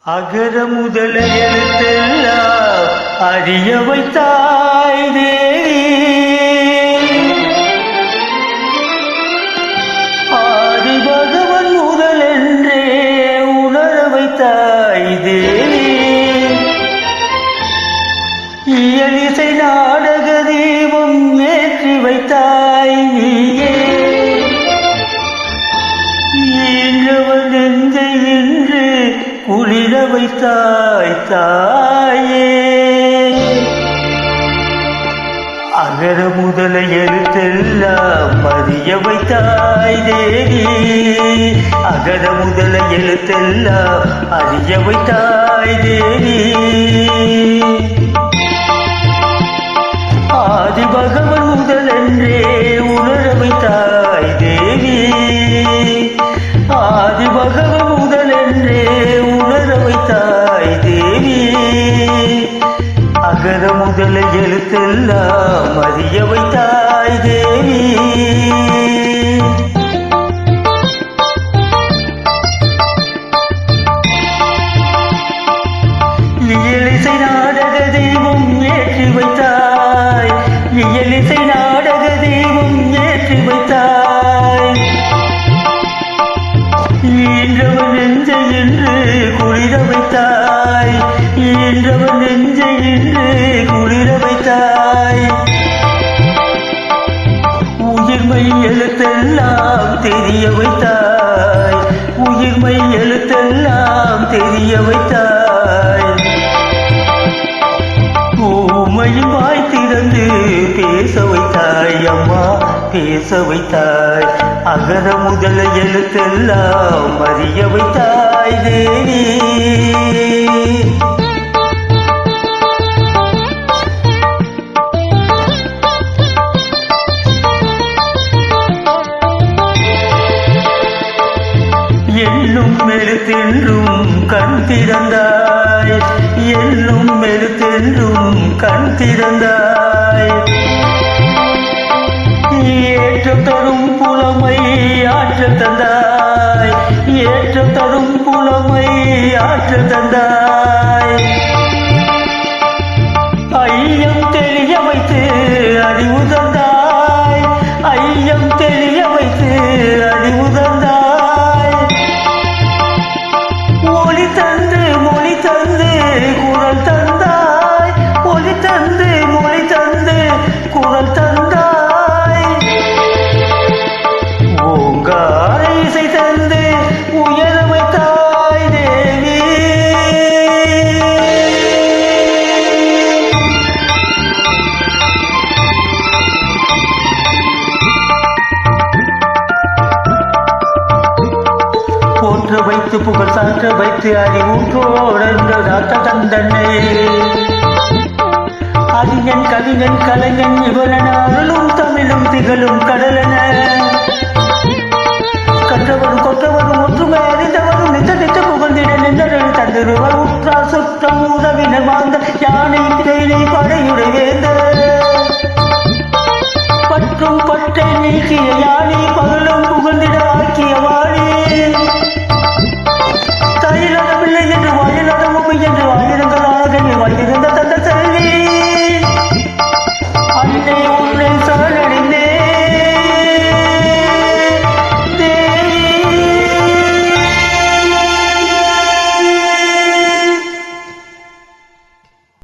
அகர முதல எழுத்தெல்லாம் அறிய வைத்தாய் தேவி. ஆதி பகவன் முதல் என்றே உணர வைத்தாய் தேவி. இயலிசை நாடக தீபம் ஏற்றி வைத்தாய் நீயே. ஈன்றவன் நெஞ்சை இன்று குளிர வைத்தாய் தாயே. அகர முதல எழுத்தெல்லாம் அறிய வைத்தாய் தேவி. அகர முதல எழுத்தெல்லாம் அறிய வைத்தாய் தேவி. ஆதி பகவன் முதல் என்றே உணர வைத்தாய் தேவி. ஆதி பகவன் முதல் என்றே உணர வைத்தாய் தேவி. அகர முதல எழுத்தெல்லாம் அறிய வைத்தாய் தேவி. இயலிசை நாடக தெய்வம் ஏற்றி வைத்தாய். இயலிசை நாடக தெய்வம் ஏற்றி வைத்தாய். ஈன்றவன் நெஞ்சை என்று குளிர வைத்தாய். ஈன்றவன் நெஞ்சை என்று குளிர வைத்தாய். உயிர்மை எழுத்தெல்லாம் தெரிய வைத்தாய். உயிர்மை எழுத்தெல்லாம் தெரிய வைத்தாய். ஊமையும் வாய் திறந்து பேச வைத்தாய் அம்மா, பேச வைத்தாய். அகர முதல எழுத்தெல்லாம் அறிய வைத்தாய் தேவி. எண்ணும் எழுத்தென்றும் கண் திறந்தாய். எண்ணும் எழுத்தென்றும் கண் திறந்தாய். ஏற்றம் தரும் புலமை ஆற்றல் தந்தாய். ஏற்றம் தரும் புலமை ஆற்றல் தந்தாய். ஐயம் தெரிய வைத்து அறிவு தந்தாய். ஐயம் தெரிய வைத்து அறிவு தந்தாய். ஒளி தந்து மொழி தந்து குரல் தந்தாய். ஒளி தந்து மொழி தந்து குரல் தந்தாய். ஓங்கார இசை தந்து உயர வைத்தாய் தேவி. போற்ற வைத்து புகழ் சாற்ற வைத்து அறிவுற்றோட தந்தன்னை. அறிஞன் கவிஞன் கலைஞன் இவரன அருளும் தமிழும் திகழும் கடலென. கற்றவரும் கொற்றவரும் ஒற்றுமை அறிந்தவரும் நித்த நித்த புகழ்ந்திட நின்றவர்கள் தந்திருவர். உற்றா சுற்றம் உறவினர் வாழ்ந்த யானை திரையினை படையுடை வேந்த. பற்றும் பற்றை நீக்கிய யானை பகலும் புகழ்ந்திட ஆக்கிய வாணி. தையிலதமில்லை என்று வாயிலதமும் என்று ஆயிரங்கள் ஆகவே வாய்ந்திருந்த